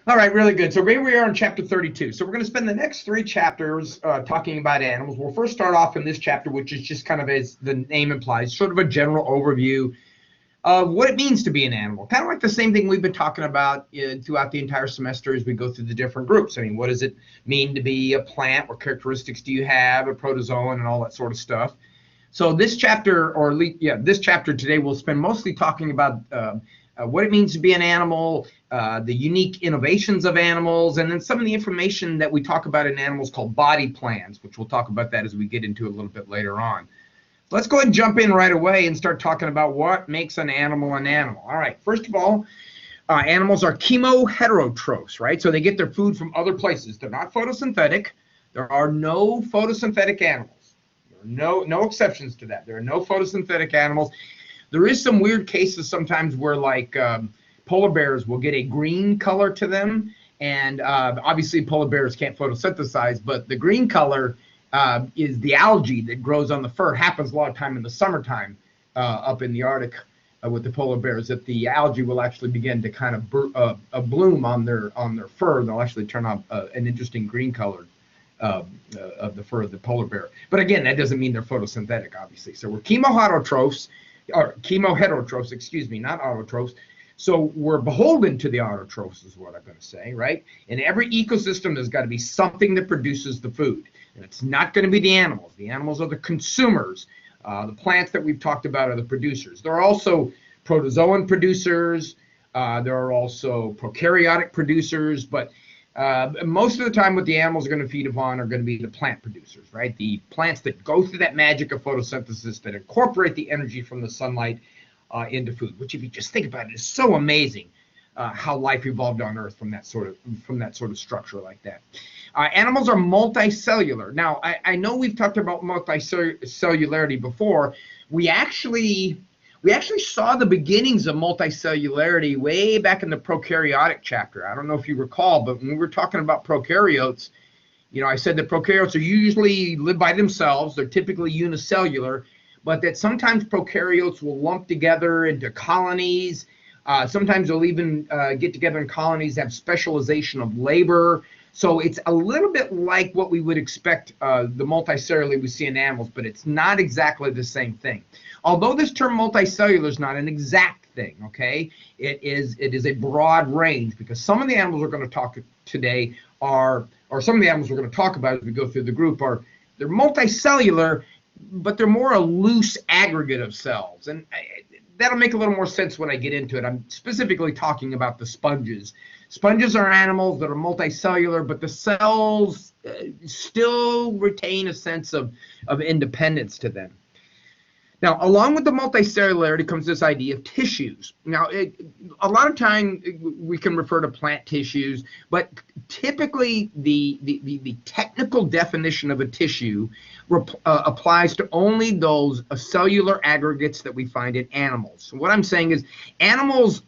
All right, really good. So here we are in chapter 32. So we're going to spend the next three chapters talking about animals. We'll first start off in this chapter, which is just kind of, as the name implies, sort of a general overview of what it means to be an animal. Kind of like the same thing we've been talking about throughout the entire semester as we go through the different groups. I mean, what does it mean to be a plant? What characteristics do you have, a protozoan, and all that sort of stuff. So this chapter, this chapter today, we'll spend mostly talking about what it means to be an animal, the unique innovations of animals, and then some of the information that we talk about in animals called body plans, which we'll talk about that as we get into a little bit later on. Let's go ahead and jump in right away and start talking about what makes an animal an animal. All right, first of all, animals are chemoheterotrophs, right? So they get their food from other places. They're not photosynthetic. There are no photosynthetic animals. There are no exceptions to that. There are no photosynthetic animals. There is some weird cases sometimes where, like, polar bears will get a green color to them, and obviously polar bears can't photosynthesize, but the green color is the algae that grows on the fur. It happens a lot of time in the summertime up in the Arctic with the polar bears, that the algae will actually begin to kind of bloom on their fur. They'll actually turn on an interesting green color of the fur of the polar bear. But again, that doesn't mean they're photosynthetic, obviously. So we're chemoheterotrophs, excuse me, not autotrophs. So we're beholden to the autotrophs is what I'm going to say, right? In every ecosystem, there's got to be something that produces the food. And it's not going to be the animals. The animals are the consumers. The plants that we've talked about are the producers. There are also protozoan producers. There are also prokaryotic producers. But most of the time what the animals are going to feed upon are going to be the plant producers, right? The plants that go through that magic of photosynthesis, that incorporate the energy from the sunlight into food, which, if you just think about it, is so amazing how life evolved on Earth from that sort of structure like that. Animals are multicellular. Now, I know we've talked about multicellularity before. We actually saw the beginnings of multicellularity way back in the prokaryotic chapter. I don't know if you recall, but when we were talking about prokaryotes, I said that prokaryotes are usually live by themselves. They're typically unicellular, but that sometimes prokaryotes will lump together into colonies. Sometimes they'll even get together in colonies, have specialization of labor. So it's a little bit like what we would expect the multicellular we see in animals, but it's not exactly the same thing. Although this term multicellular is not an exact thing, okay? It is a broad range, because some of the animals we're going to talk today or some of the animals we're going to talk about as we go through the group they're multicellular, but they're more a loose aggregate of cells. And that'll make a little more sense when I get into it. I'm specifically talking about the sponges. Sponges are animals that are multicellular, but the cells still retain a sense of independence to them. Now, along with the multicellularity comes this idea of tissues. Now, a lot of time we can refer to plant tissues, but typically the technical definition of a tissue applies to only those cellular aggregates that we find in animals. So what I'm saying is animals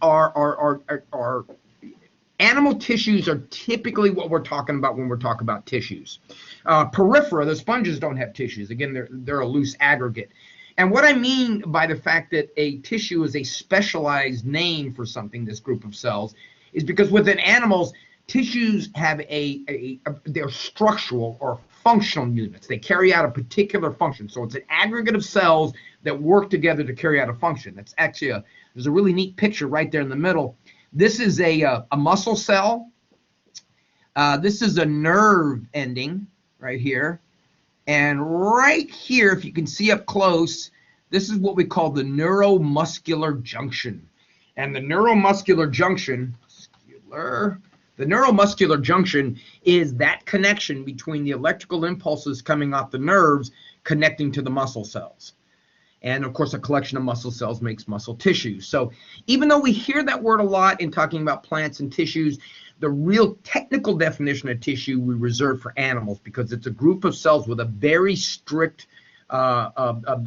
animal tissues are typically what we're talking about when we're talking about tissues. Periphery, the sponges don't have tissues. Again, they're a loose aggregate. And what I mean by the fact that a tissue is a specialized name for something, this group of cells, is because within animals, tissues have they're structural or functional units. They carry out a particular function. So it's an aggregate of cells that work together to carry out a function. That's actually there's a really neat picture right there in the middle. This is a muscle cell. This is a nerve ending right here. And right here, if you can see up close, this is what we call the neuromuscular junction. And the neuromuscular junction, is that connection between the electrical impulses coming off the nerves connecting to the muscle cells. And of course, a collection of muscle cells makes muscle tissue. So even though we hear that word a lot in talking about plants and tissues, the real technical definition of tissue we reserve for animals, because it's a group of cells with a very strict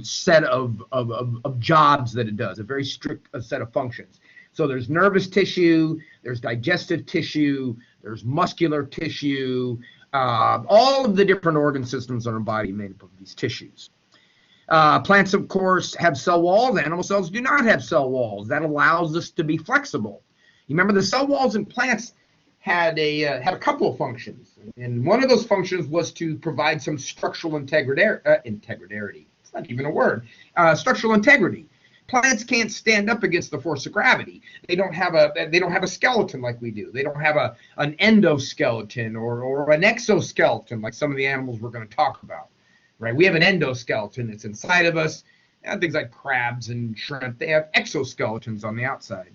set of jobs that it does, a very strict set of functions. So there's nervous tissue, there's digestive tissue, there's muscular tissue, all of the different organ systems in our body made up of these tissues. Plants, of course, have cell walls. Animal cells do not have cell walls. That allows us to be flexible. You remember the cell walls in plants had a couple of functions, and one of those functions was to provide some structural integrity. It's not even a word. Structural integrity. Plants can't stand up against the force of gravity. They don't have a skeleton like we do. They don't have an endoskeleton or an exoskeleton like some of the animals we're going to talk about. Right? We have an endoskeleton that's inside of us. And things like crabs and shrimp, they have exoskeletons on the outside.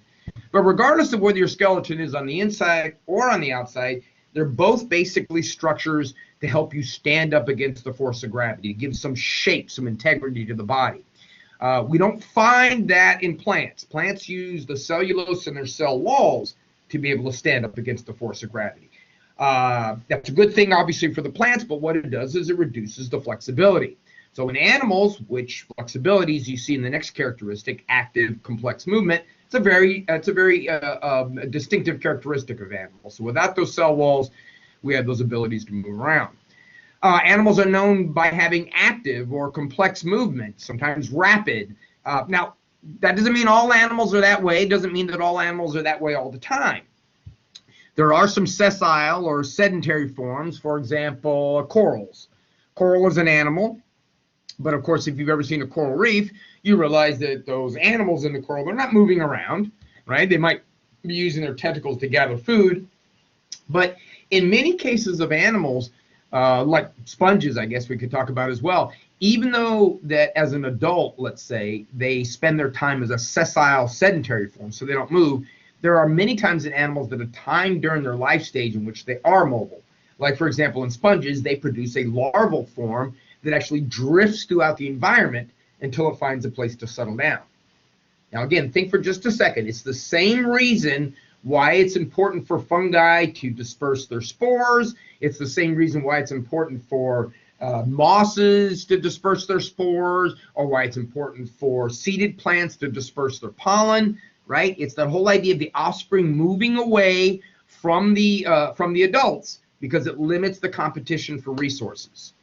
But regardless of whether your skeleton is on the inside or on the outside, they're both basically structures to help you stand up against the force of gravity, to give some shape, some integrity to the body. We don't find that in plants. Plants use the cellulose in their cell walls to be able to stand up against the force of gravity. That's a good thing, obviously, for the plants, but what it does is it reduces the flexibility. So in animals, which flexibilities you see in the next characteristic, active complex movement, it's a very distinctive characteristic of animals. So without those cell walls, we have those abilities to move around. Animals are known by having active or complex movement, sometimes rapid. Now, that doesn't mean all animals are that way. It doesn't mean that all animals are that way all the time. There are some sessile or sedentary forms, for example, corals. Coral is an animal. But of course, if you've ever seen a coral reef, you realize that those animals in the coral, they're not moving around, right? They might be using their tentacles to gather food. But in many cases of animals, like sponges, I guess we could talk about as well, even though that as an adult, let's say, they spend their time as a sessile sedentary form, so they don't move, there are many times in animals that a time during their life stage in which they are mobile. Like, for example, in sponges, they produce a larval form that actually drifts throughout the environment until it finds a place to settle down. Now, again, think for just a second. It's the same reason why it's important for fungi to disperse their spores. It's the same reason why it's important for mosses to disperse their spores, or why it's important for seeded plants to disperse their pollen, right? It's that whole idea of the offspring moving away from the adults because it limits the competition for resources.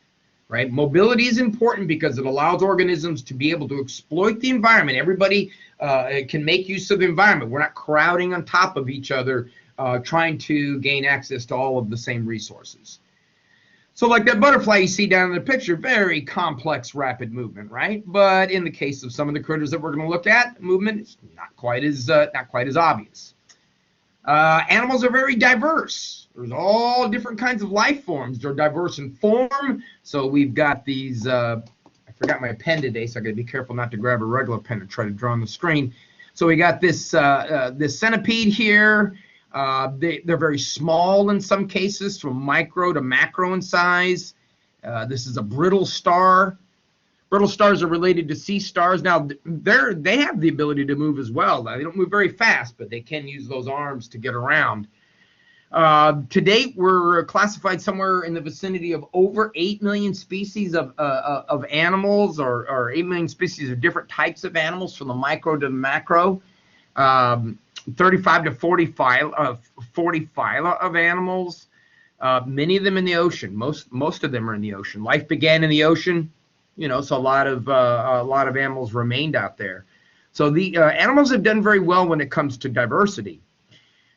Right? Mobility is important because it allows organisms to be able to exploit the environment. Everybody can make use of the environment. We're not crowding on top of each other, trying to gain access to all of the same resources. So like that butterfly you see down in the picture, very complex, rapid movement, right? But in the case of some of the critters that we're going to look at, movement is not quite as obvious. Animals are very diverse. There's all different kinds of life forms. They're diverse in form. So we've got these, I forgot my pen today, so I gotta be careful not to grab a regular pen and try to draw on the screen. So we got this centipede here. They're very small in some cases, from micro to macro in size. This is a brittle star. Brittle stars are related to sea stars. Now, they have the ability to move as well. Now, they don't move very fast, but they can use those arms to get around. To date, we're classified somewhere in the vicinity of over 8 million species of animals, or 8 million species of different types of animals, from the micro to the macro. 35 to 40 phyla of animals. Many of them in the ocean. Most of them are in the ocean. Life began in the ocean, so a lot of animals remained out there. So the animals have done very well when it comes to diversity.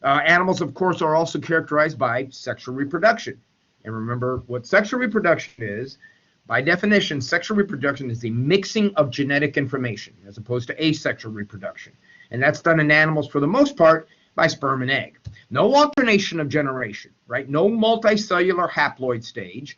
Animals, of course, are also characterized by sexual reproduction. And remember what sexual reproduction is. By definition, sexual reproduction is the mixing of genetic information as opposed to asexual reproduction. And that's done in animals for the most part by sperm and egg. No alternation of generation, right? No multicellular haploid stage,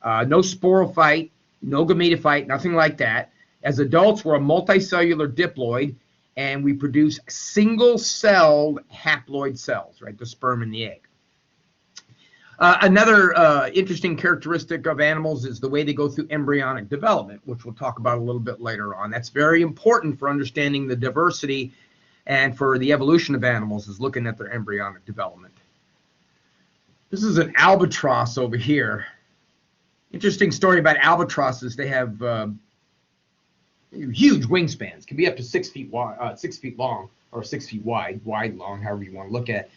no sporophyte, no gametophyte, nothing like that. As adults, we're a multicellular diploid, and we produce single-celled haploid cells, right? The sperm and the egg. Another interesting characteristic of animals is the way they go through embryonic development, which we'll talk about a little bit later on. That's very important for understanding the diversity and for the evolution of animals, is looking at their embryonic development. This is an albatross over here. Interesting story about albatrosses. They have huge wingspans, can be up to 6 feet wide, 6 feet long, or 6 feet wide, long, however you want to look at it.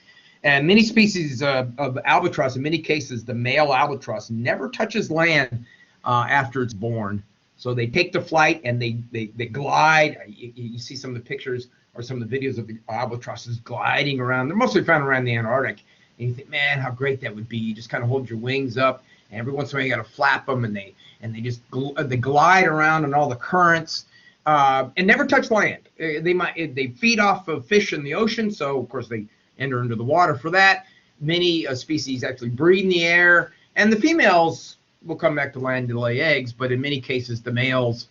And many species of albatross, in many cases, the male albatross never touches land after it's born. So they take the flight and they glide. You see some of the pictures or some of the videos of the albatrosses gliding around. They're mostly found around the Antarctic And you think, man, how great that would be. You just kind of hold your wings up, and every once in a while you got to flap them, and they just they glide around in all the currents and never touch land. They feed off of fish in the ocean, so of course they enter into the water for that. Many species actually breed in the air, and the females will come back to land to lay eggs, but in many cases the males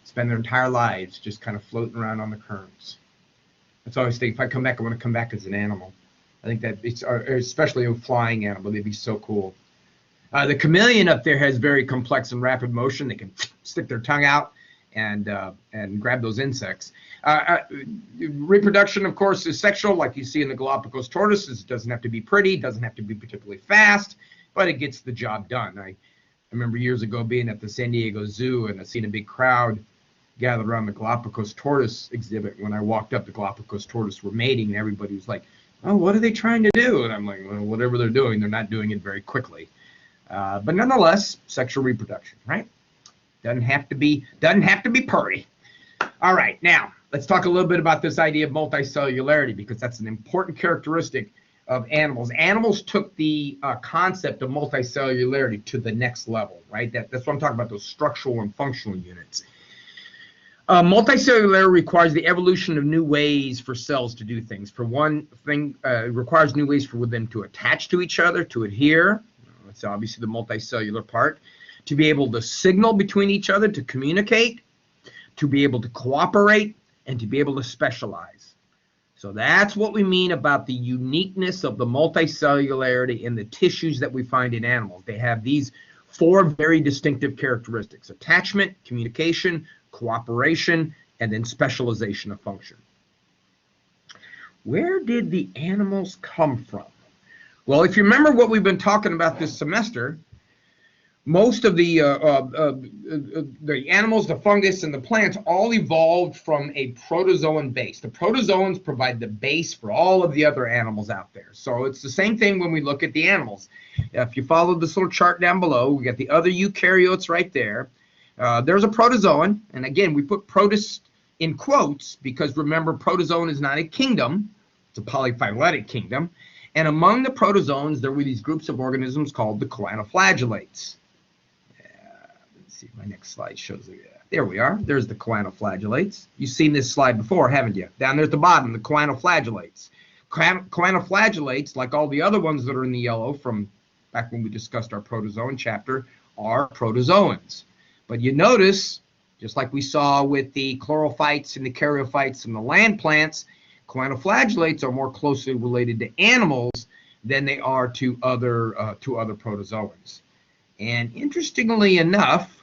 spend their entire lives just kind of floating around on the currents. That's always think, if I come back, I want to come back as an animal. I think that it's, especially a flying animal, they'd be so cool. The chameleon up there has very complex and rapid motion. They can stick their tongue out and grab those insects. Reproduction, of course, is sexual, like you see in the Galapagos tortoise. It doesn't have to be pretty, doesn't have to be particularly fast, but it gets the job done. I remember years ago being at the San Diego Zoo, and I seen a big crowd gathered around the Galapagos tortoise exhibit. When I walked up, the Galapagos tortoise were mating, and everybody was like, oh, what are they trying to do? And I'm like, well, whatever they're doing, they're not doing it very quickly. But nonetheless, sexual reproduction, right? Doesn't have to be purry. All right, now let's talk a little bit about this idea of multicellularity, because that's an important characteristic of animals. Animals took the concept of multicellularity to the next level, right? That's what I'm talking about, those structural and functional units. Multicellularity requires the evolution of new ways for cells to do things. For one thing, it requires new ways for them to attach to each other, to adhere. That's obviously the multicellular part. To be able to signal between each other, to communicate, to be able to cooperate, and to be able to specialize. So that's what we mean about the uniqueness of the multicellularity in the tissues that we find in animals. They have these four very distinctive characteristics: attachment, communication, cooperation, and then specialization of function. Where did the animals come from? Well, if you remember what we've been talking about this semester, most of the animals, the fungus, and the plants all evolved from a protozoan base. The protozoans provide the base for all of the other animals out there. So it's the same thing when we look at the animals. If you follow this little chart down below, we got the other eukaryotes right there. There's a protozoan, and again, we put protist in quotes because remember, protozoan is not a kingdom, it's a polyphyletic kingdom. And among the protozoans, there were these groups of organisms called the choanoflagellates. Let's see if my next slide shows it. There we are. There's the choanoflagellates. You've seen this slide before, haven't you? Down there at the bottom, the choanoflagellates. Choanoflagellates, like all the other ones that are in the yellow from back when we discussed our protozoan chapter, are protozoans. But you notice, just like we saw with the chlorophytes and the caryophytes and the land plants, choanoflagellates are more closely related to animals than they are to other protozoans. And interestingly enough,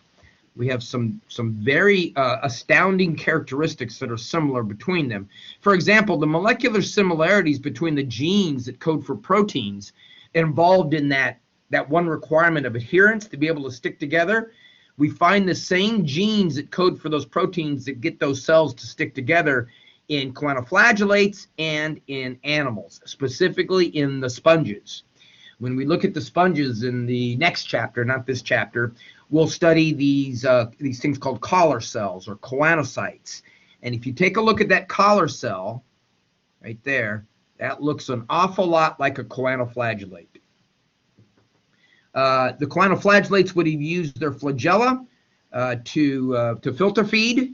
we have some very astounding characteristics that are similar between them. For example, the molecular similarities between the genes that code for proteins involved in that one requirement of adherence to be able to stick together. We find the same genes that code for those proteins that get those cells to stick together in choanoflagellates and in animals, specifically in the sponges. When we look at the sponges in the next chapter, not this chapter, we'll study these things called collar cells or choanocytes. And if you take a look at that collar cell right there, that looks an awful lot like a choanoflagellate. The choanoflagellates would have used their flagella to filter feed,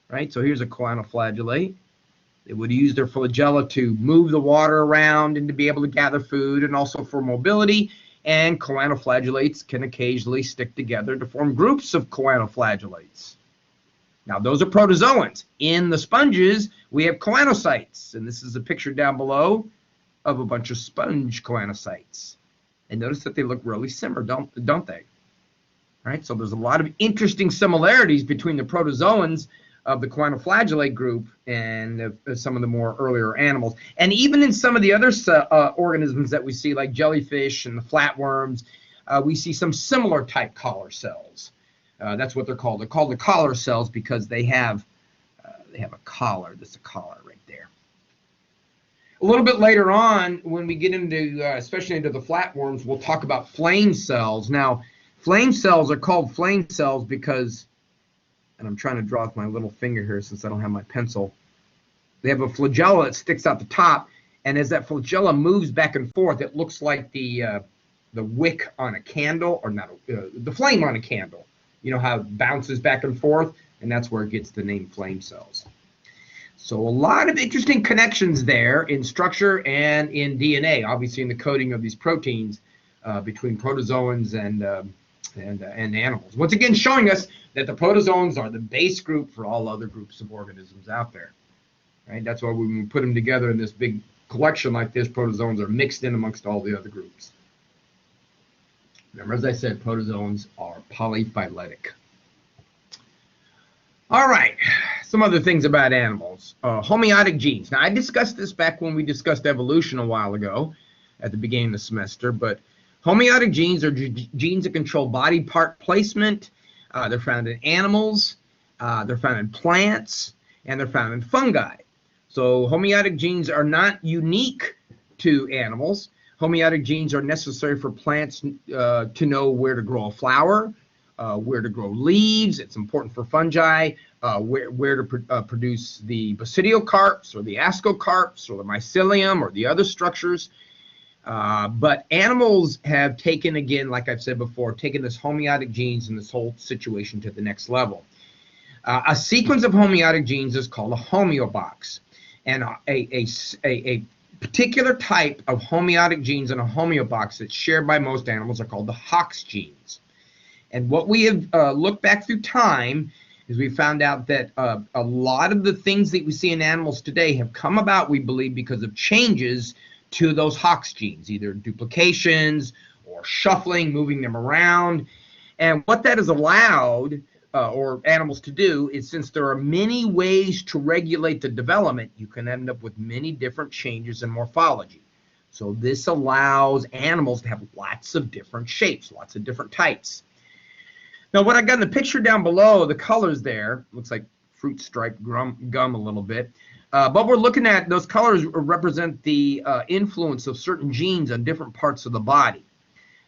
right? So here's a choanoflagellate. They would use their flagella to move the water around and to be able to gather food, and also for mobility. And choanoflagellates can occasionally stick together to form groups of choanoflagellates. Now, those are protozoans. In the sponges, we have choanocytes, and this is a picture down below of a bunch of sponge choanocytes. And notice that they look really similar, don't they? Right? So there's a lot of interesting similarities between the protozoans of the choanoflagellate group and some of the more earlier animals. And even in some of the other organisms that we see, like jellyfish and the flatworms, we see some similar type collar cells. That's what they're called. They're called the collar cells because they have a collar. That's a collar right there. A little bit later on, when we get into, especially into the flatworms, we'll talk about flame cells. Now, flame cells are called flame cells because, and I'm trying to draw with my little finger here since I don't have my pencil, they have a flagella that sticks out the top, And as that flagella moves back and forth, it looks like the wick on a candle, or not, the flame on a candle. You know how it bounces back and forth, and that's where it gets the name flame cells. So a lot of interesting connections there in structure and in DNA, obviously in the coding of these proteins between protozoans and animals. Once again, showing us that the protozoans are the base group for all other groups of organisms out there. Right? That's why when we put them together in this big collection like this, protozoans are mixed in amongst all the other groups. Remember, as I said, protozoans are polyphyletic. All right, some other things about animals. Homeotic genes. Now, I discussed this back when we discussed evolution a while ago at the beginning of the semester, but homeotic genes are genes that control body part placement. They're found in animals, they're found in plants, and they're found in fungi. So homeotic genes are not unique to animals. Homeotic genes are necessary for plants to know where to grow a flower, where to grow leaves. It's important for fungi, where to produce the basidiocarps or the ascocarps or the mycelium or the other structures. But animals have taken, again, like I've said before, taken this homeotic genes and this whole situation to the next level. A sequence of homeotic genes is called a homeobox. And a particular type of homeotic genes in a homeobox that's shared by most animals are called the Hox genes. And what we have looked back through time is we found out that a lot of the things that we see in animals today have come about, we believe, because of changes to those Hox genes, either duplications or shuffling, moving them around. And what that has allowed or animals to do is, since there are many ways to regulate the development, you can end up with many different changes in morphology. So this allows animals to have lots of different shapes, lots of different types. Now, what I got in the picture down below, the colors there, looks like fruit striped gum a little bit. But we're looking at those colors represent the influence of certain genes on different parts of the body.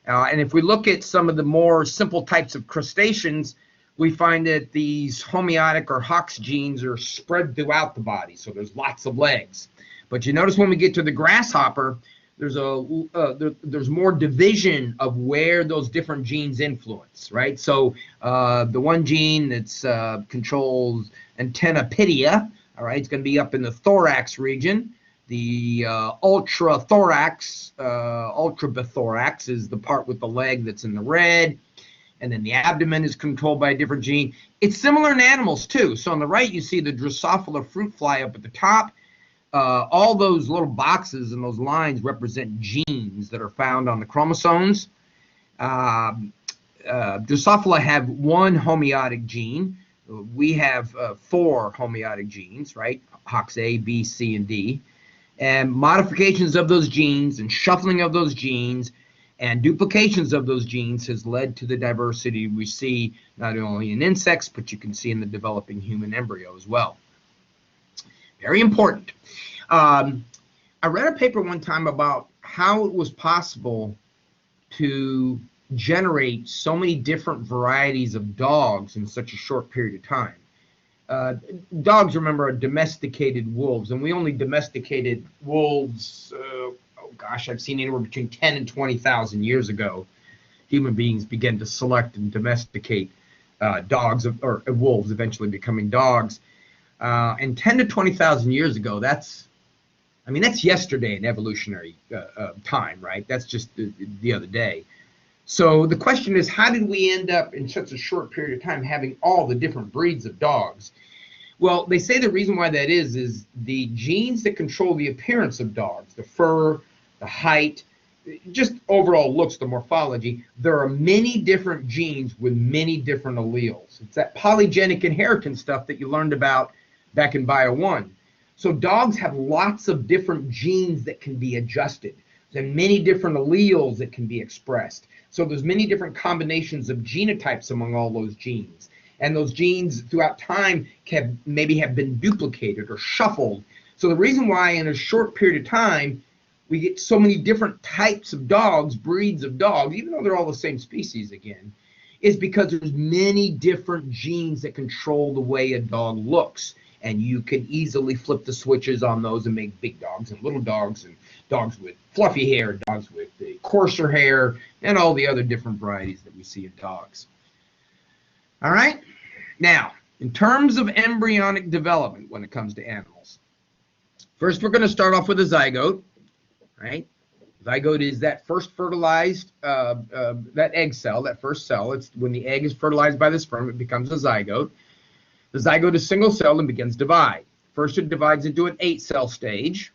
And if we look at some of the more simple types of crustaceans, we find that these homeotic or Hox genes are spread throughout the body, so there's lots of legs. But you notice when we get to the grasshopper, there's more division of where those different genes influence, right? So the one gene that's controls antennapidia, all right, it's going to be up in the thorax region. The ultrabithorax is the part with the leg that's in the red. And then the abdomen is controlled by a different gene. It's similar in animals too. So on the right, you see the Drosophila fruit fly up at the top. All those little boxes and those lines represent genes that are found on the chromosomes. Drosophila have one homeotic gene. We have 4 homeotic genes, right? Hox A, B, C, and D. And modifications of those genes and shuffling of those genes and duplications of those genes has led to the diversity we see not only in insects, but you can see in the developing human embryo as well. Very important. I read a paper one time about how it was possible to generate so many different varieties of dogs in such a short period of time. Dogs, remember, are domesticated wolves, and we only domesticated wolves, I've seen anywhere between 10 and 20,000 years ago. Human beings began to select and domesticate dogs, or wolves eventually becoming dogs. And 10 to 20,000 years ago, that's yesterday in evolutionary time, right? That's just the other day. So the question is, how did we end up in such a short period of time having all the different breeds of dogs? Well, they say the reason why that is the genes that control the appearance of dogs, the fur, the height, just overall looks, the morphology. There are many different genes with many different alleles. It's that polygenic inheritance stuff that you learned about back in Bio 1. So dogs have lots of different genes that can be adjusted. There's many different alleles that can be expressed. So there's many different combinations of genotypes among all those genes. And those genes throughout time can maybe have been duplicated or shuffled. So the reason why in a short period of time we get so many different types of dogs, breeds of dogs, even though they're all the same species again, is because there's many different genes that control the way a dog looks. and you can easily flip the switches on those and make big dogs and little dogs, and dogs with fluffy hair, dogs with the coarser hair, and all the other different varieties that we see in dogs. All right. Now, in terms of embryonic development when it comes to animals, first we're going to start off with a zygote, right? Zygote is that first fertilized, that egg cell, that first cell. It's when the egg is fertilized by the sperm, it becomes a zygote. The zygote is single-celled and begins to divide. First, it divides into an 8-cell stage,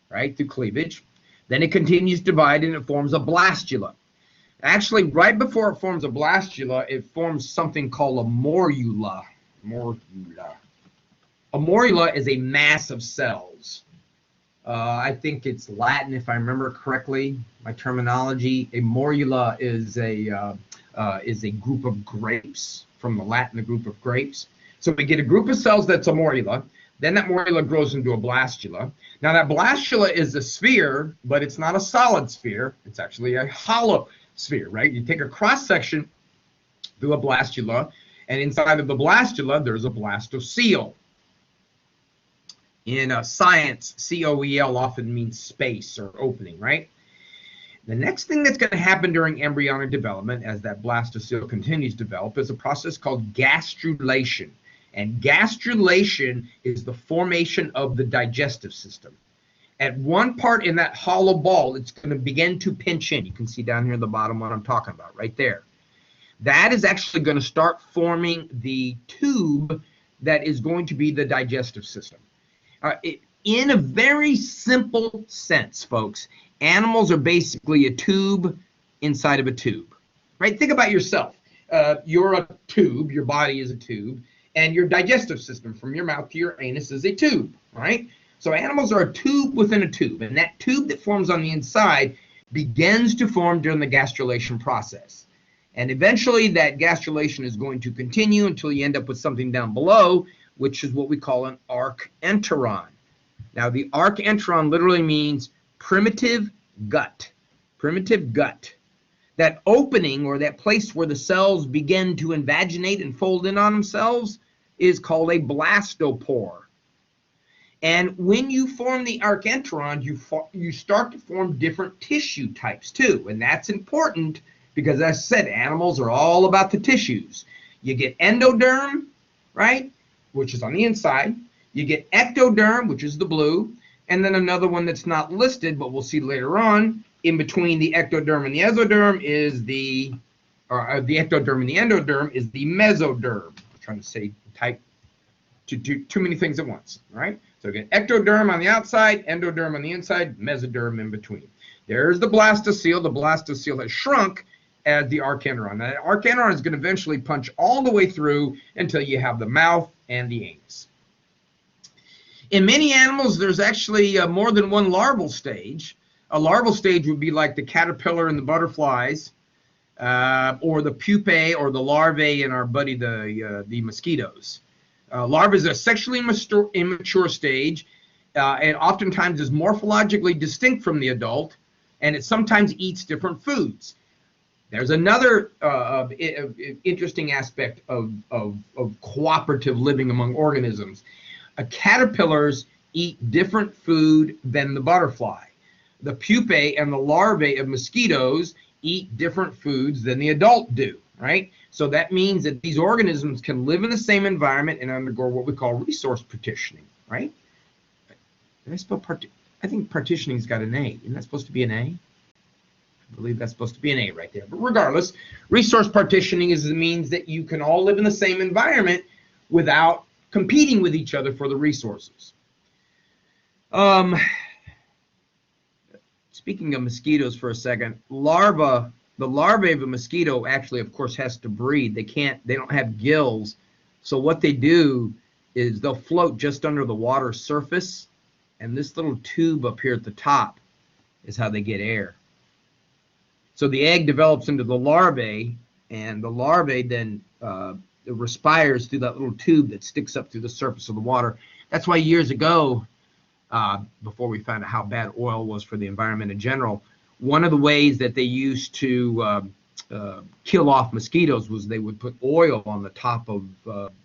right, through cleavage. Then it continues to divide and it forms a blastula. Actually, right before it forms a blastula, it forms something called a morula. A morula is a mass of cells. I think it's Latin, if I remember correctly, my terminology. A morula is a group of grapes, from the Latin, a group of grapes. So we get a group of cells that's a morula. Then that morula grows into a blastula. Now that blastula is a sphere, but it's not a solid sphere. It's actually a hollow sphere, right? You take a cross section through a blastula, and inside of the blastula, there's a blastocele. In science, C-O-E-L often means space or opening, right? The next thing that's going to happen during embryonic development as that blastocele continues to develop is a process called gastrulation. And gastrulation is the formation of the digestive system. At one part in that hollow ball, it's going to begin to pinch in. You can see down here at the bottom what I'm talking about, right there. That is actually going to start forming the tube that is going to be the digestive system. In a very simple sense, folks, animals are basically a tube inside of a tube, right? Think about yourself. You're a tube, your body is a tube, and your digestive system from your mouth to your anus is a tube, right? So animals are a tube within a tube, and that tube that forms on the inside begins to form during the gastrulation process. And eventually that gastrulation is going to continue until you end up with something down below, which is what we call an archenteron. Now, the archenteron literally means primitive gut. Primitive gut. That opening, or that place where the cells begin to invaginate and fold in on themselves, is called a blastopore. And when you form the archenteron, you start to form different tissue types too. And that's important because, as I said, animals are all about the tissues. You get endoderm, right, which is on the inside. You get ectoderm, which is the blue. And then another one that's not listed, but we'll see later on, in between the ectoderm and the esoderm is the ectoderm and the endoderm is the mesoderm. I'm trying to say too many things at once, right? So again, ectoderm on the outside, endoderm on the inside, mesoderm in between. There's the blastocele. The blastocele has shrunk as the archenteron. Now, the archenteron is going to eventually punch all the way through until you have the mouth and the anus. In many animals, there's actually more than one larval stage. A larval stage would be like the caterpillar and the butterflies, or the pupae or the larvae in our buddy the mosquitoes. Larva is a sexually immature stage, and oftentimes is morphologically distinct from the adult, and it sometimes eats different foods. There's another interesting aspect of cooperative living among organisms. Caterpillars eat different food than the butterfly. The pupae and the larvae of mosquitoes eat different foods than the adult do, right? So that means that these organisms can live in the same environment and undergo what we call resource partitioning, right? Did I spell I think partitioning's got an A. Isn't that supposed to be an A? I believe that's supposed to be an A right there. But regardless, resource partitioning means that you can all live in the same environment without competing with each other for the resources. Speaking of mosquitoes for a second, the larvae of a mosquito actually, of course, has to breathe. They don't have gills. So what they do is they'll float just under the water surface, and this little tube up here at the top is how they get air. So the egg develops into the larvae, and the larvae then it respires through that little tube that sticks up through the surface of the water. That's why years ago, before we found out how bad oil was for the environment in general, one of the ways that they used to kill off mosquitoes was they would put oil on the top of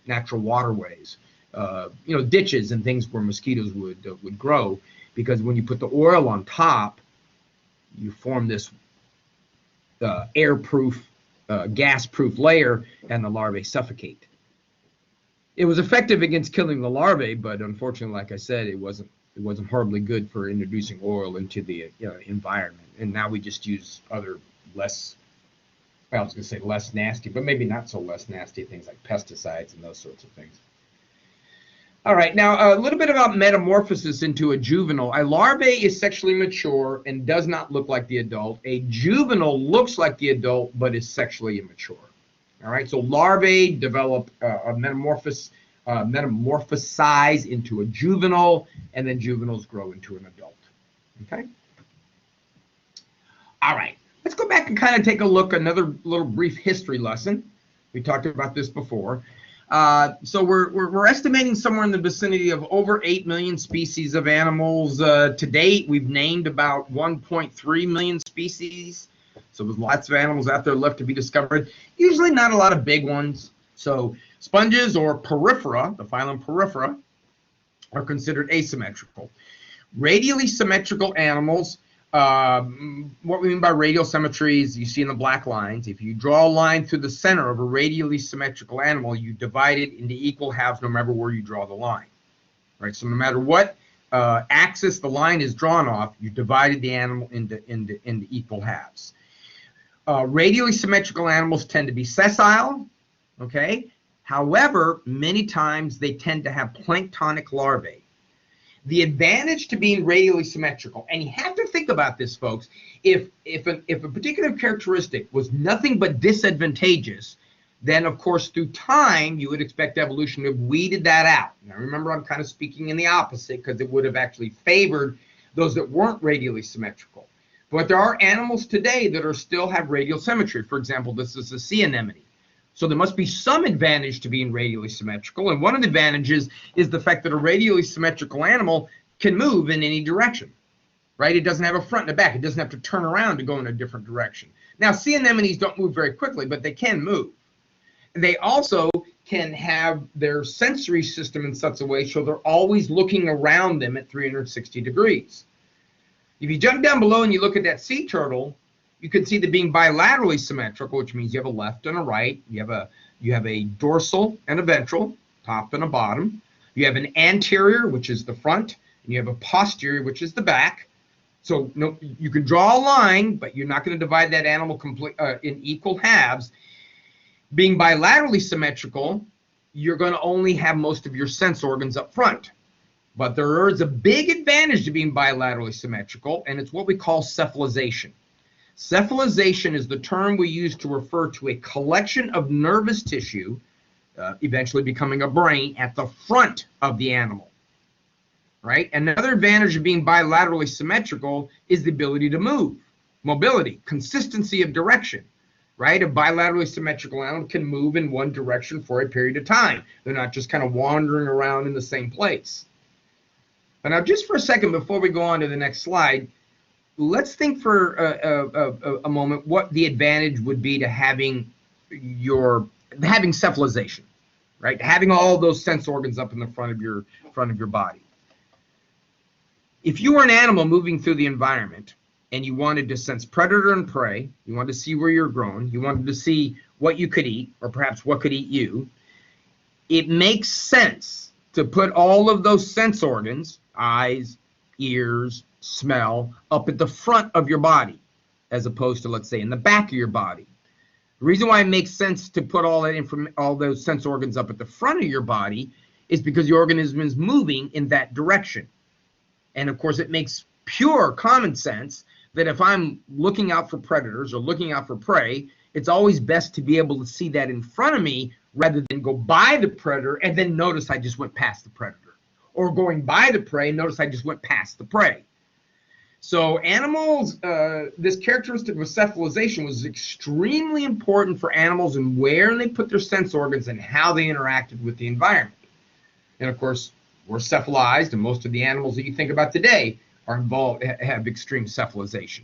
natural waterways ditches and things where mosquitoes would grow, because when you put the oil on top, you form this airproof, gas-proof layer, and the larvae suffocate. It was effective against killing the larvae, but unfortunately, like I said, it wasn't horribly good for introducing oil into the environment. And now we just use other less nasty, but maybe not so less nasty things like pesticides and those sorts of things. All right, now a little bit about metamorphosis into a juvenile. A larvae is sexually mature and does not look like the adult. A juvenile looks like the adult but is sexually immature. All right, so larvae develop metamorphosize into a juvenile, and then juveniles grow into an adult. Okay? All right, let's go back and kind of take a look, another little brief history lesson. We talked about this before. So we're estimating somewhere in the vicinity of over 8 million species of animals. To date, we've named about 1.3 million species. So there's lots of animals out there left to be discovered. Usually not a lot of big ones. So sponges or porifera, the phylum Porifera, are considered asymmetrical. Radially symmetrical animals, what we mean by radial symmetry is you see in the black lines. If you draw a line through the center of a radially symmetrical animal, you divide it into equal halves no matter where you draw the line. Right? So no matter what axis the line is drawn off, you divided the animal into equal halves. Radially symmetrical animals tend to be sessile, okay? However, many times they tend to have planktonic larvae. The advantage to being radially symmetrical, and you have to think about this, folks, if a particular characteristic was nothing but disadvantageous, then of course through time you would expect evolution to have weeded that out. Now remember, I'm kind of speaking in the opposite, because it would have actually favored those that weren't radially symmetrical. But there are animals today that still have radial symmetry. For example, this is a sea anemone. So there must be some advantage to being radially symmetrical. And one of the advantages is the fact that a radially symmetrical animal can move in any direction, right? It doesn't have a front and a back. It doesn't have to turn around to go in a different direction. Now, sea anemones don't move very quickly, but they can move. They also can have their sensory system in such a way so they're always looking around them at 360 degrees. If you jump down below and you look at that sea turtle, you can see that being bilaterally symmetrical, which means you have a left and a right. You have a dorsal and a ventral, top and a bottom. You have an anterior, which is the front, and you have a posterior, which is the back. So no, you can draw a line, but you're not going to divide that animal in equal halves. Being bilaterally symmetrical, you're going to only have most of your sense organs up front. But there is a big advantage to being bilaterally symmetrical, and it's what we call cephalization. Cephalization is the term we use to refer to a collection of nervous tissue, eventually becoming a brain, at the front of the animal. Right? Another advantage of being bilaterally symmetrical is the ability to move, mobility, consistency of direction. Right? A bilaterally symmetrical animal can move in one direction for a period of time. They're not just kind of wandering around in the same place. But now, just for a second before we go on to the next slide, let's think for a moment what the advantage would be to having cephalization, right? Having all those sense organs up in the front of your body. If you were an animal moving through the environment and you wanted to sense predator and prey, you wanted to see where you're growing, you wanted to see what you could eat, or perhaps what could eat you, it makes sense to put all of those sense organs, eyes, ears, smell, up at the front of your body, as opposed to, let's say, in the back of your body. The reason why it makes sense to put all those sense organs up at the front of your body is because the organism is moving in that direction. And of course, it makes pure common sense that if I'm looking out for predators or looking out for prey, it's always best to be able to see that in front of me rather than go by the predator and then notice I just went past the predator. Or going by the prey, notice I just went past the prey. So animals, this characteristic of cephalization was extremely important for animals and where they put their sense organs and how they interacted with the environment. And of course, we're cephalized, and most of the animals that you think about today have extreme cephalization.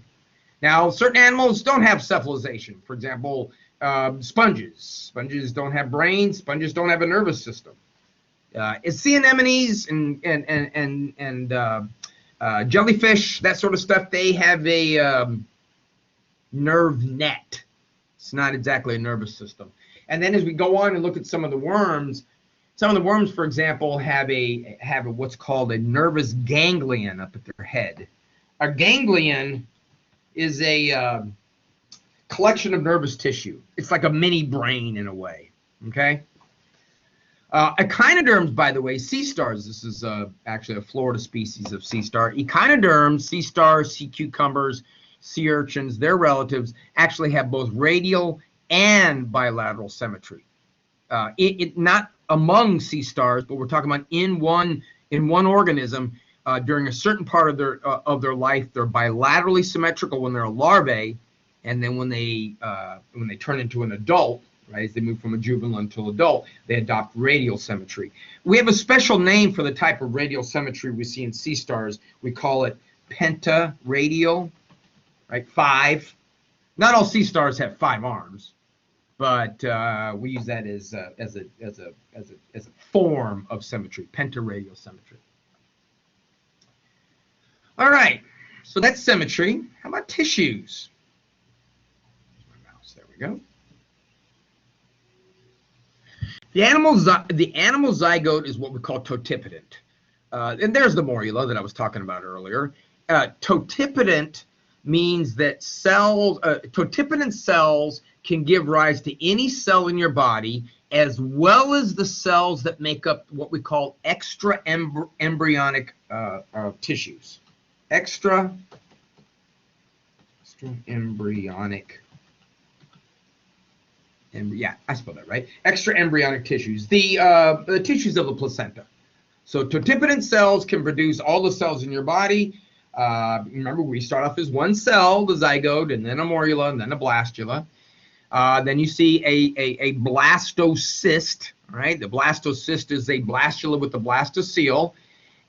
Now, certain animals don't have cephalization. For example, sponges. Sponges don't have brains. Sponges don't have a nervous system. Sea anemones and jellyfish, that sort of stuff, they have a nerve net. It's not exactly a nervous system. And then as we go on and look at some of the worms, for example, have what's called a nervous ganglion up at their head. A ganglion is a collection of nervous tissue. It's like a mini brain in a way. Okay. Echinoderms, by the way, sea stars. This is actually a Florida species of sea star. Echinoderms, sea stars, sea cucumbers, sea urchins, their relatives actually have both radial and bilateral symmetry. Not among sea stars, but we're talking about in one organism during a certain part of their life. They're bilaterally symmetrical when they're a larvae, and then when they turn into an adult, right, as they move from a juvenile until adult, they adopt radial symmetry. We have a special name for the type of radial symmetry we see in sea stars. We call it pentaradial. Right, 5. Not all sea stars have 5 arms, but we use that as a form of symmetry, pentaradial symmetry. All right, so that's symmetry. How about tissues? There we go. The animal zygote is what we call totipotent, and there's the morula that I was talking about earlier. Totipotent means that totipotent cells can give rise to any cell in your body, as well as the cells that make up what we call extra embryonic tissues. Extra embryonic. Yeah, I spelled that right. Extra embryonic tissues. The tissues of the placenta. So totipotent cells can produce all the cells in your body. Remember, we start off as one cell, the zygote, and then a morula, and then a blastula. Then you see a blastocyst, right? The blastocyst is a blastula with the blastocele.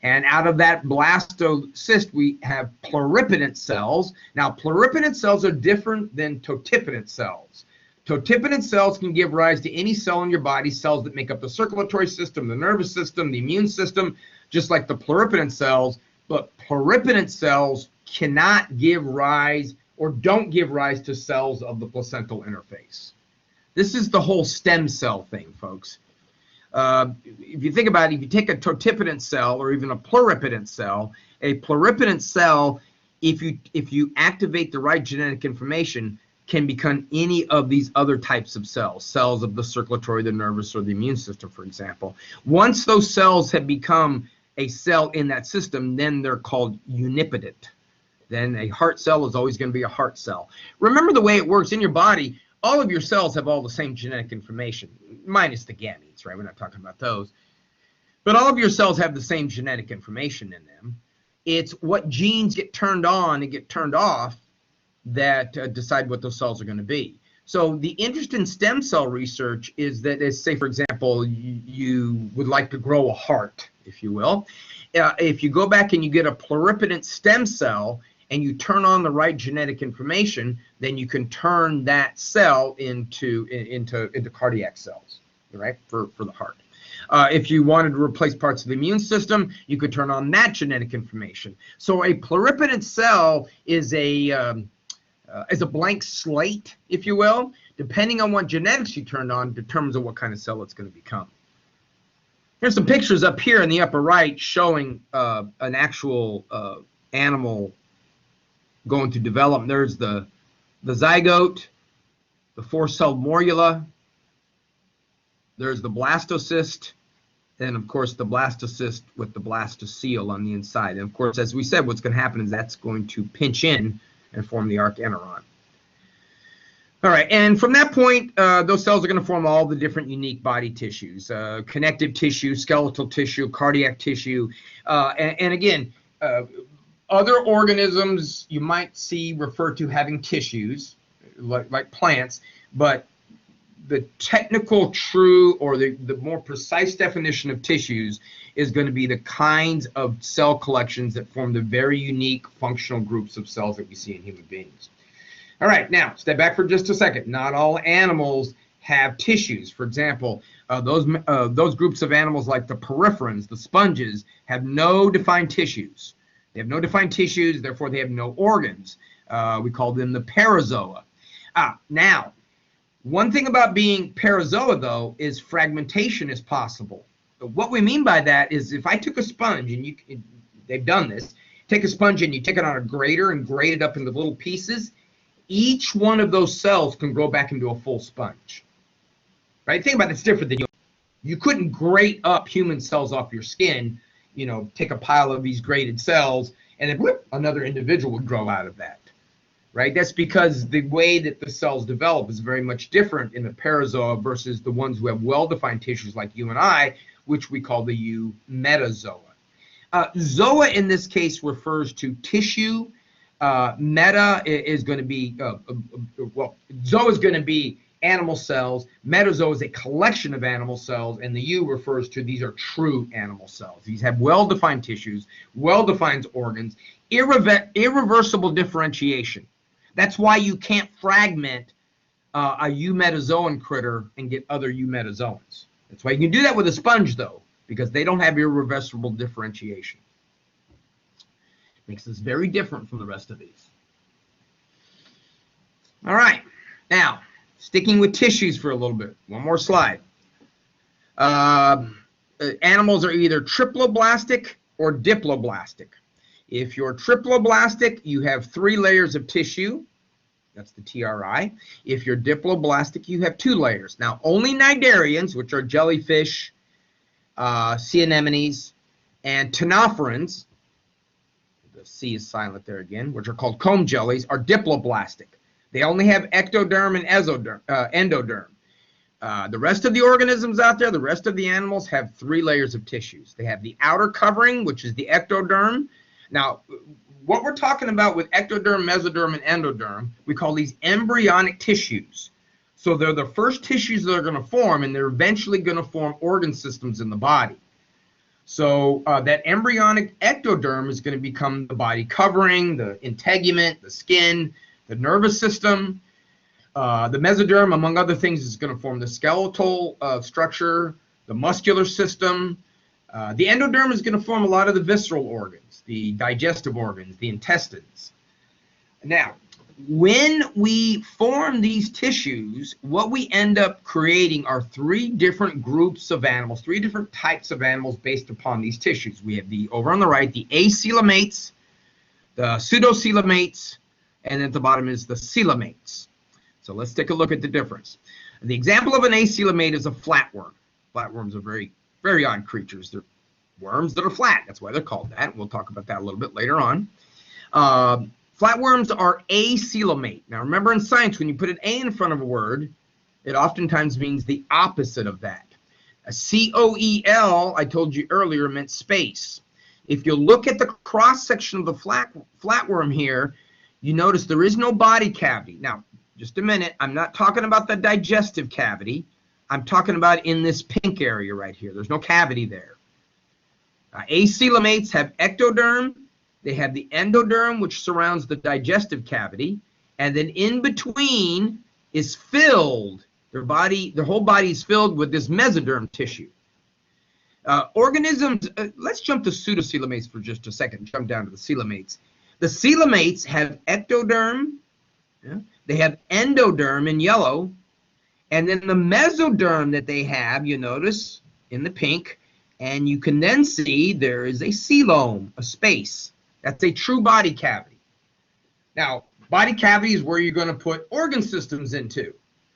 And out of that blastocyst, we have pluripotent cells. Now, pluripotent cells are different than totipotent cells. Totipotent cells can give rise to any cell in your body, cells that make up the circulatory system, the nervous system, the immune system, just like the pluripotent cells. But pluripotent cells cannot give rise or don't give rise to cells of the placental interface. This is the whole stem cell thing, folks. If you think about it, if you take a totipotent cell or even a pluripotent cell, if you activate the right genetic information, can become any of these other types of cells of the circulatory, the nervous, or the immune system, for example. Once those cells have become a cell in that system, then they're called unipotent. Then a heart cell is always going to be a heart cell. Remember the way it works in your body, all of your cells have all the same genetic information, minus the gametes, right? We're not talking about those. But all of your cells have the same genetic information in them. It's what genes get turned on and get turned off that decide what those cells are going to be. So the interest in stem cell research is that, as say, for example, you would like to grow a heart, if you will. If you go back and you get a pluripotent stem cell and you turn on the right genetic information, then you can turn that cell into cardiac cells, right, for the heart. If you wanted to replace parts of the immune system, you could turn on that genetic information. So a pluripotent cell is a blank slate, if you will. Depending on what genetics you turned on determines what kind of cell it's going to become. Here's some pictures up here in the upper right showing an actual animal going to develop. There's the zygote, the 4-celled morula. There's the blastocyst, and of course the blastocyst with the blastocele on the inside. And of course, as we said, what's going to happen is that's going to pinch in and form the arc enteron. All right, and from that point, those cells are going to form all the different unique body tissues, connective tissue, skeletal tissue, cardiac tissue, and again, other organisms you might see referred to having tissues, like plants, but the technical true or the more precise definition of tissues is going to be the kinds of cell collections that form the very unique functional groups of cells that we see in human beings. All right, now step back for just a second. Not all animals have tissues. For example, those groups of animals like the poriferates, the sponges, have no defined tissues. They have no defined tissues, therefore they have no organs. We call them the parazoa. Now, one thing about being parazoa, though, is fragmentation is possible. But what we mean by that is if I took a sponge, and they've done this, take a sponge and you take it on a grater and grate it up into little pieces, each one of those cells can grow back into a full sponge. Right? Think about it, it's different than you couldn't grate up human cells off your skin, take a pile of these grated cells, and then whoop, another individual would grow out of that. Right? That's because the way that the cells develop is very much different in the parazoa versus the ones who have well-defined tissues like you and I, which we call the eumetazoa. Zoa in this case refers to tissue. Meta is going to be, zoa is going to be animal cells. Metazoa is a collection of animal cells, and the U refers to these are true animal cells. These have well-defined tissues, well-defined organs, irreversible differentiation. That's why you can't fragment a eumetazoan critter and get other eumetazoans. That's why you can do that with a sponge, though, because they don't have irreversible differentiation. Makes this very different from the rest of these. All right, now sticking with tissues for a little bit. One more slide. Animals are either triploblastic or diploblastic. If you're triploblastic, you have 3 layers of tissue. That's the TRI. If you're diploblastic, you have 2 layers. Now, only cnidarians, which are jellyfish, sea anemones, and ctenophorans, the C is silent there again, which are called comb jellies, are diploblastic. They only have ectoderm and endoderm. The rest of the organisms out there, the rest of the animals have 3 layers of tissues. They have the outer covering, which is the ectoderm. Now, what we're talking about with ectoderm, mesoderm, and endoderm, we call these embryonic tissues. So they're the first tissues that are going to form, and they're eventually going to form organ systems in the body. So that embryonic ectoderm is going to become the body covering, the integument, the skin, the nervous system. The mesoderm, among other things, is going to form the skeletal structure, the muscular system. The endoderm is going to form a lot of the visceral organs, the digestive organs, the intestines. Now, when we form these tissues, what we end up creating are 3 different groups of animals, 3 different types of animals based upon these tissues. We have over on the right, the acoelomates, the pseudocoelomates, and at the bottom is the coelomates. So let's take a look at the difference. The example of an acoelomate is a flatworm. Flatworms are very, very odd creatures. They're worms that are flat. That's why they're called that. We'll talk about that a little bit later on. Flatworms are acoelomate. Now remember, in science, when you put an A in front of a word, it oftentimes means the opposite of that. A C-O-E-L, I told you earlier, meant space. If you look at the cross-section of the flatworm here, you notice there is no body cavity. Now, just a minute, I'm not talking about the digestive cavity. I'm talking about in this pink area right here. There's no cavity there. Acoelomates have ectoderm. They have the endoderm, which surrounds the digestive cavity, and then in between is filled. Their whole body is filled with this mesoderm tissue. Organisms. Let's jump to pseudocoelomates for just a second. Jump down to the coelomates. The coelomates have ectoderm. Yeah, they have endoderm in yellow, and then the mesoderm that they have, you notice in the pink, and you can then see there is a coelom, a space. That's a true body cavity. Now, body cavity is where you're going to put organ systems into.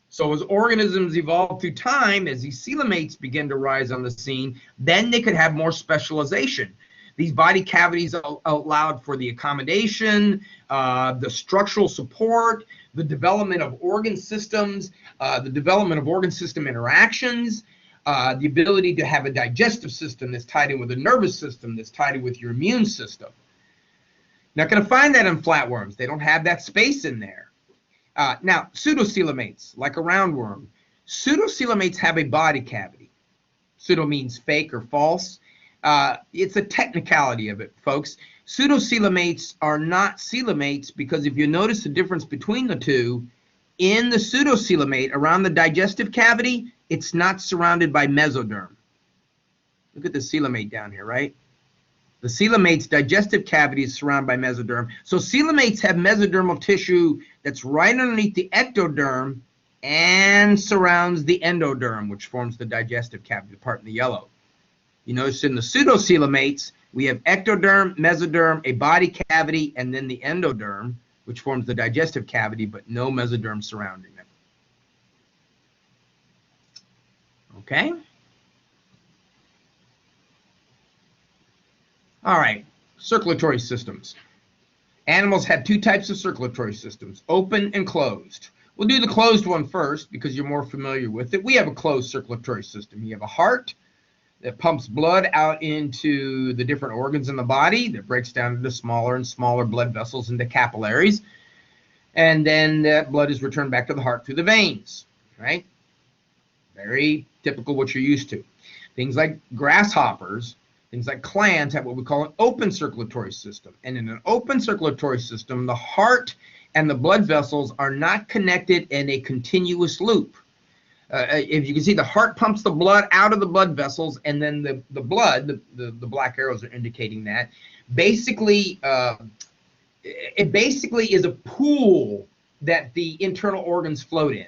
So as organisms evolve through time, as these coelomates begin to rise on the scene, then they could have more specialization. These body cavities allowed for the accommodation, the structural support, the development of organ systems, the development of organ system interactions, the ability to have a digestive system that's tied in with a nervous system that's tied in with your immune system. Not going to find that in flatworms. They don't have that space in there. Now, pseudocoelomates, like a roundworm, pseudocoelomates have a body cavity. Pseudo means fake or false. It's a technicality of it, folks. Pseudocoelomates are not coelomates because if you notice the difference between the two, In the pseudocoelomate, around the digestive cavity, it's not surrounded by mesoderm. Look at the coelomate down here, right? The coelomate's digestive cavity is surrounded by mesoderm. So coelomates have mesodermal tissue that's right underneath the ectoderm and surrounds the endoderm, which forms the digestive cavity, the part in the yellow. You notice in the pseudocoelomates, we have ectoderm, mesoderm, a body cavity, and then the endoderm, which forms the digestive cavity, but no mesoderm surrounding it. Okay? All right, circulatory systems. Animals have two types of circulatory systems, open and closed. We'll do the closed one first because you're more familiar with it. We have a closed circulatory system. You have a heart that pumps blood out into the different organs in the body that breaks down into smaller and smaller blood vessels into capillaries. And then that blood is returned back to the heart through the veins, right? Very typical what you're used to. Things like grasshoppers, things like clams have what we call an open circulatory system. And in an open circulatory system, the heart and the blood vessels are not connected in a continuous loop. If you can see, the heart pumps the blood out of the blood vessels, and then the blood, the black arrows are indicating that, basically, it basically is a pool that the internal organs float in.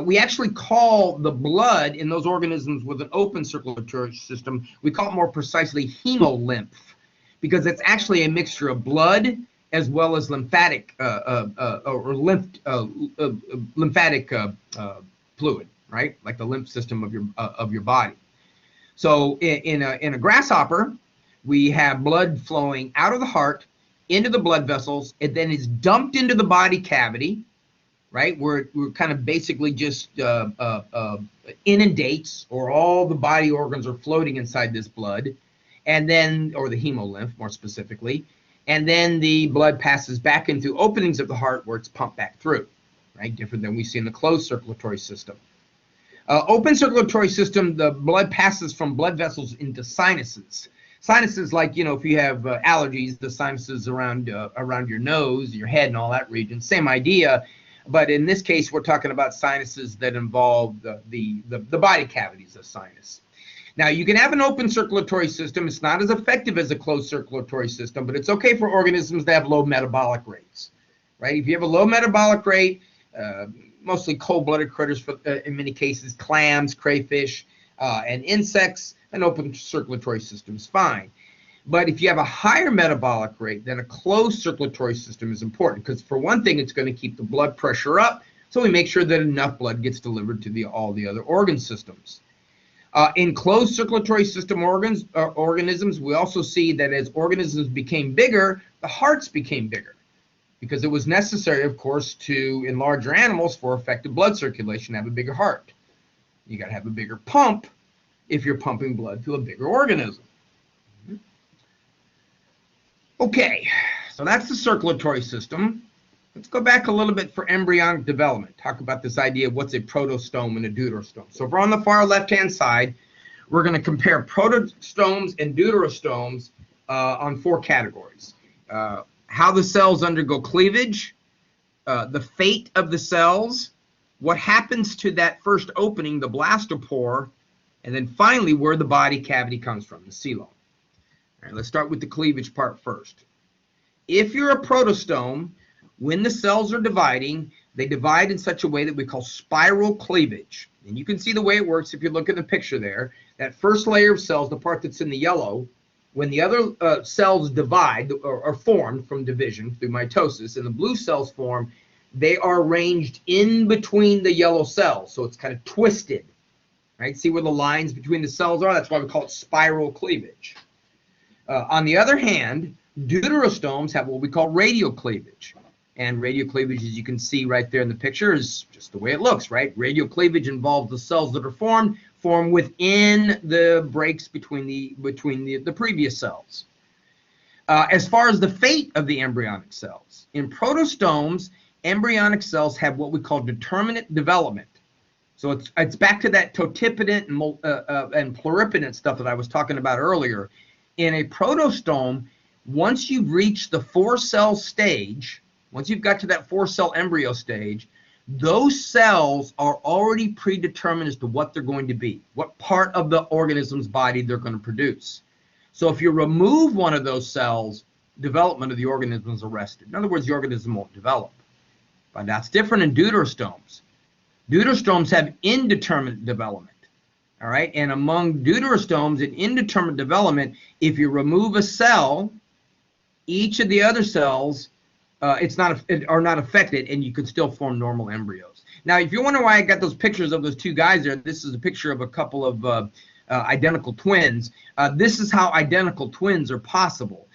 We actually call the blood in those organisms with an open circulatory system, we call it more precisely hemolymph, because it's actually a mixture of blood as well as lymphatic lymphatic fluid, right? Like the lymph system of your body. So in a grasshopper, we have blood flowing out of the heart into the blood vessels. It then is dumped into the body cavity, right? Where we're kind of basically just inundates, or all the body organs are floating inside this blood, and then, or the hemolymph more specifically, and then the blood passes back into openings of the heart where it's pumped back through, right? Different than we see in the closed circulatory system. Open circulatory system, the blood passes from blood vessels into sinuses. Sinuses, like, you know, if you have allergies, the sinuses around your nose, your head, and all that region, same idea. But in this case, we're talking about sinuses that involve the body cavities of sinus. Now, you can have an open circulatory system. It's not as effective as a closed circulatory system, but it's okay for organisms that have low metabolic rates, right? If you have a low metabolic rate, mostly cold-blooded critters, in many cases, clams, crayfish, and insects, an open circulatory system is fine. But if you have a higher metabolic rate, then a closed circulatory system is important, because for one thing, it's going to keep the blood pressure up, so we make sure that enough blood gets delivered to all the other organ systems. In closed circulatory system organisms, we also see that as organisms became bigger, the hearts became bigger, because it was necessary, of course, in larger animals for effective blood circulation, have a bigger heart. You got to have a bigger pump if you're pumping blood to a bigger organism. Okay, so that's the circulatory system. Let's go back a little bit for embryonic development. Talk about this idea of what's a protostome and a deuterostome. So if we're on the far left-hand side, we're going to compare protostomes and deuterostomes on 4 categories. How the cells undergo cleavage, the fate of the cells, what happens to that first opening, the blastopore, and then finally where the body cavity comes from, the coelom. All right, let's start with the cleavage part first. If you're a protostome, when the cells are dividing, they divide in such a way that we call spiral cleavage. And you can see the way it works if you look at the picture there. That first layer of cells, the part that's in the yellow, when the other cells divide or are formed from division through mitosis, and the blue cells form, they are arranged in between the yellow cells. So it's kind of twisted, right? See where the lines between the cells are? That's why we call it spiral cleavage. On the other hand, deuterostomes have what we call radial cleavage. And radial cleavage, as you can see right there in the picture, is just the way it looks, right? Radial cleavage involves the cells that are form within the breaks between the previous cells. As far as the fate of the embryonic cells, in protostomes, embryonic cells have what we call determinate development. So it's back to that totipotent and pluripotent stuff that I was talking about earlier. In a protostome, once you've reached the 4-cell stage, once you've got to that 4-cell embryo stage, those cells are already predetermined as to what they're going to be, what part of the organism's body they're going to produce. So if you remove one of those cells, development of the organism is arrested. In other words, the organism won't develop. But that's different in deuterostomes. Deuterostomes have indeterminate development. All right, and among deuterostomes in indeterminate development, if you remove a cell, each of the other cells are not affected, and you can still form normal embryos. Now, if you wonder why I got those pictures of those two guys there, this is a picture of a couple of identical twins. This is how identical twins are possible.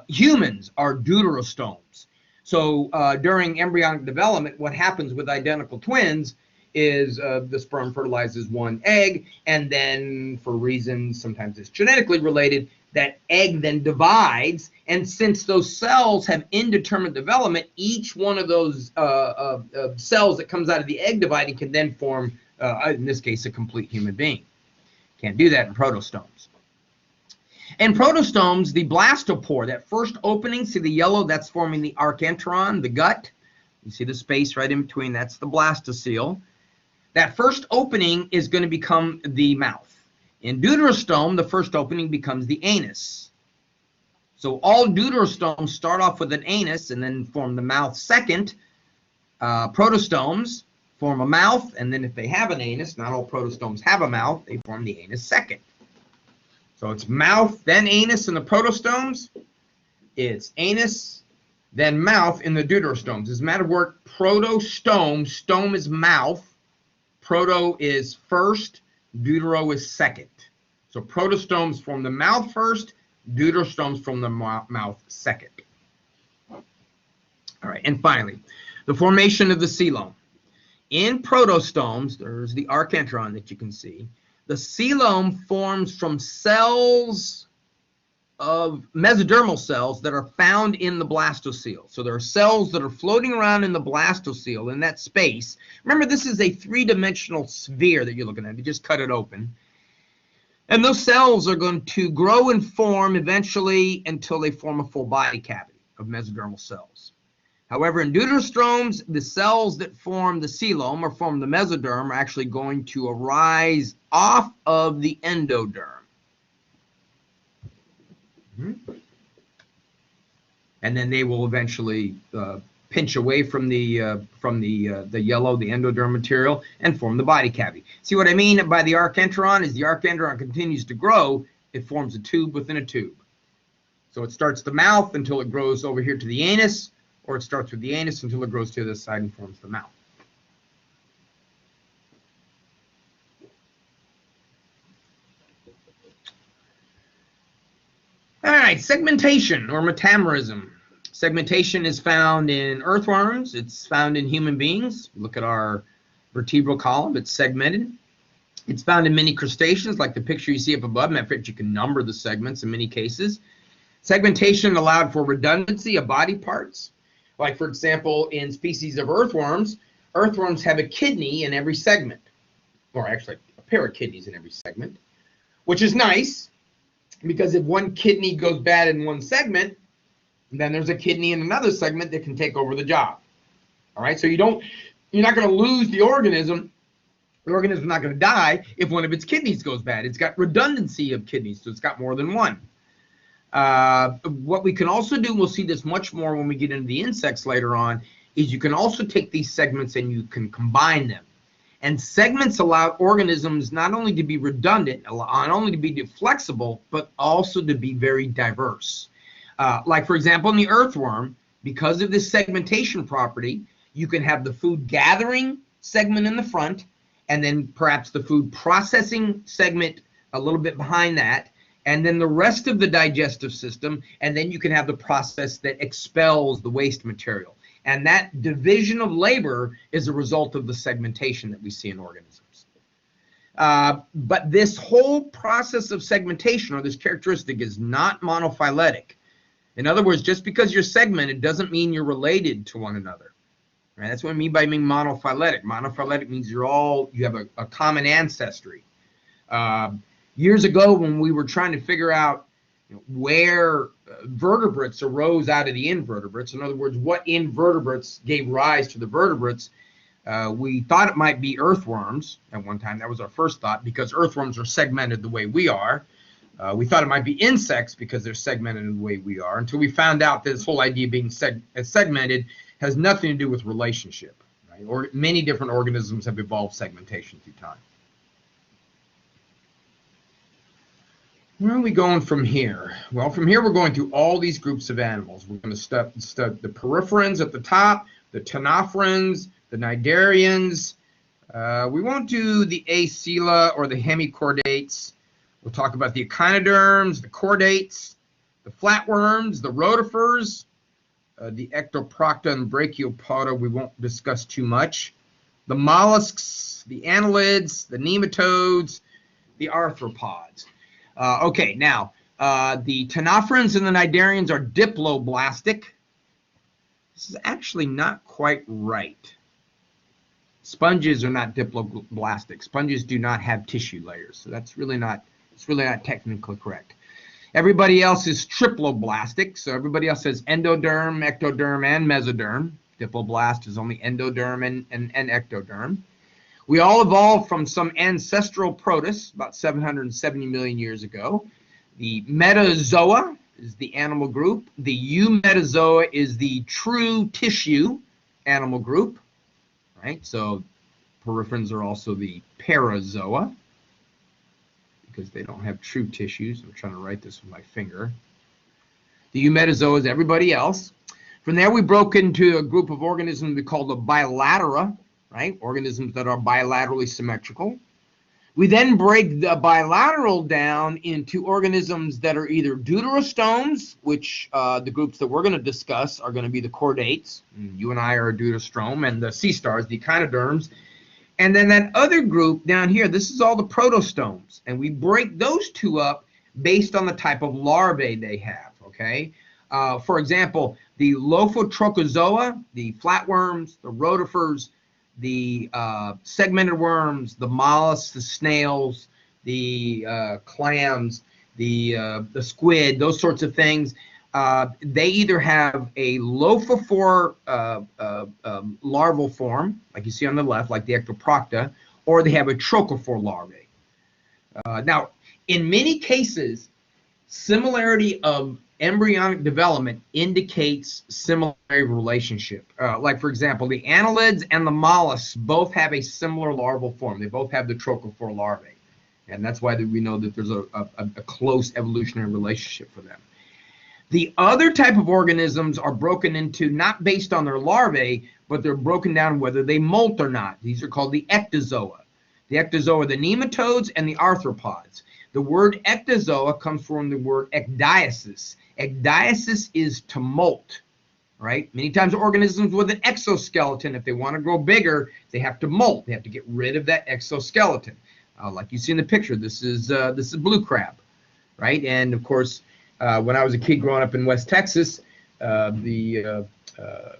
Humans are deuterostomes. So during embryonic development, what happens with identical twins is the sperm fertilizes one egg, and then for reasons, sometimes it's genetically related, that egg then divides, and since those cells have indeterminate development, each one of those cells that comes out of the egg dividing can then form, in this case, a complete human being. Can't do that in protostomes. In protostomes, the blastopore, that first opening, see the yellow, that's forming the archenteron, the gut. You see the space right in between, that's the blastocele. That first opening is going to become the mouth. In deuterostome, the first opening becomes the anus. So all deuterostomes start off with an anus and then form the mouth second. Protostomes form a mouth, and then if they have an anus, not all protostomes have a mouth, they form the anus second. So it's mouth, then anus in the protostomes. It's anus, then mouth in the deuterostomes. As a matter of word, protostome, stome is mouth, proto is first, deutero is second. So protostomes form the mouth first, deuterostomes from the mouth second. All right, and finally, the formation of the coelom. In protostomes, there's the archenteron that you can see. The coelom forms from cells of mesodermal cells that are found in the blastocele. So there are cells that are floating around in the blastocele, in that space. Remember, this is a three-dimensional sphere that you're looking at. You just cut it open. And those cells are going to grow and form eventually until they form a full body cavity of mesodermal cells. However, in deuterostomes, the cells that form the coelom or form the mesoderm are actually going to arise off of the endoderm. And then they will eventually pinch away from the yellow, the endoderm material, and form the body cavity. See what I mean by the archenteron? As the archenteron continues to grow, it forms a tube within a tube. So it starts the mouth until it grows over here to the anus, or it starts with the anus until it grows to this side and forms the mouth. All right, segmentation or metamerism. Segmentation is found in earthworms. It's found in human beings. Look at our vertebral column. It's segmented. It's found in many crustaceans, like the picture you see up above. In fact, you can number the segments in many cases. Segmentation allowed for redundancy of body parts. Like, for example, in species of earthworms have a kidney in every segment, or actually a pair of kidneys in every segment, which is nice because if one kidney goes bad in one segment, then there's a kidney in another segment that can take over the job. All right, so you're not going to lose the organism. The organism's not going to die if one of its kidneys goes bad. It's got redundancy of kidneys, so it's got more than one. What we can also do, we'll see this much more when we get into the insects later on, is you can also take these segments and you can combine them. And segments allow organisms not only to be redundant, not only to be flexible, but also to be very diverse. Like, for example, in the earthworm, because of this segmentation property, you can have the food gathering segment in the front, and then perhaps the food processing segment a little bit behind that, and then the rest of the digestive system, and then you can have the process that expels the waste material. And that division of labor is a result of the segmentation that we see in organisms. But this whole process of segmentation, or this characteristic, is not monophyletic. In other words, just because you're segmented doesn't mean you're related to one another. Right? That's what I mean by being monophyletic. Monophyletic means you have a common ancestry. Years ago, when we were trying to figure out where vertebrates arose out of the invertebrates, in other words, what invertebrates gave rise to the vertebrates, We thought it might be earthworms at one time. That was our first thought, because earthworms are segmented the way we are. We thought it might be insects because they're segmented in the way we are, until we found out that this whole idea of being segmented has nothing to do with relationship. Right? Or many different organisms have evolved segmentation through time. Where are we going from here? Well, from here we're going through all these groups of animals. We're going to study the poriferans at the top, the ctenophorans, the cnidarians. We won't do the acoela or the hemichordates. We'll talk about the echinoderms, the chordates, the flatworms, the rotifers, the ectoprocta and brachiopoda we won't discuss too much. The mollusks, the annelids, the nematodes, the arthropods. Okay, now, the ctenophorans and the cnidarians are diploblastic. This is actually not quite right. Sponges are not diploblastic. Sponges do not have tissue layers, so that's really not, it's really not technically correct. Everybody else is triploblastic, so everybody else has endoderm, ectoderm, and mesoderm. Diploblast is only endoderm and ectoderm. We all evolved from some ancestral protists about 770 million years ago. The metazoa is the animal group. The eumetazoa is the true tissue animal group, right? So poriferans are also the parazoa because they don't have true tissues. I'm trying to write this with my finger. The eumetazoa is everybody else. From there, we broke into a group of organisms we call the bilatera, right? Organisms that are bilaterally symmetrical. We then break the bilateral down into organisms that are either deuterostomes, which the groups that we're going to discuss are going to be the chordates. You and I are a deuterostome, and the sea stars, the echinoderms. And then that other group down here, this is all the protostomes. And we break those two up based on the type of larvae they have, okay? For example, the Lophotrochozoa, the flatworms, the rotifers, the segmented worms, the mollusks, the snails, the clams, the squid, those sorts of things, they either have a lophophore larval form, like you see on the left, like the ectoprocta, or they have a trochophore larvae. Now, in many cases, similarity of embryonic development indicates similar relationship. Like, for example, the annelids and the mollusks both have a similar larval form. They both have the trochophore larvae. And that's why we know that there's a close evolutionary relationship for them. The other type of organisms are broken into not based on their larvae, but they're broken down whether they molt or not. These are called the ectozoa. The ectozoa are the nematodes and the arthropods. The word ectozoa comes from the word ecdysis. Ecdysis is to molt, right? Many times organisms with an exoskeleton, if they want to grow bigger, they have to molt. They have to get rid of that exoskeleton. Like you see in the picture, this is blue crab, right? And of course, when I was a kid growing up in West Texas, the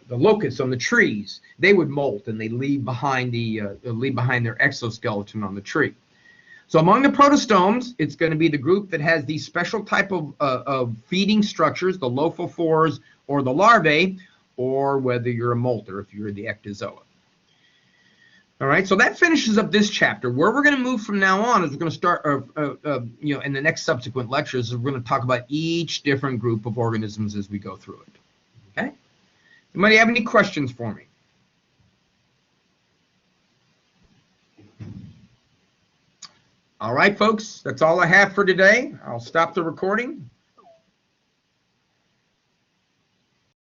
locusts on the trees, they would molt and they leave behind their exoskeleton on the tree. So among the protostomes, it's going to be the group that has these special type of feeding structures, the lophophores or the larvae, or whether you're a molter if you're the ectozoa. All right, so that finishes up this chapter. Where we're going to move from now on is we're going to start, in the next subsequent lectures, we're going to talk about each different group of organisms as we go through it. Okay? Anybody have any questions for me? All right, folks, that's all I have for today. I'll stop the recording.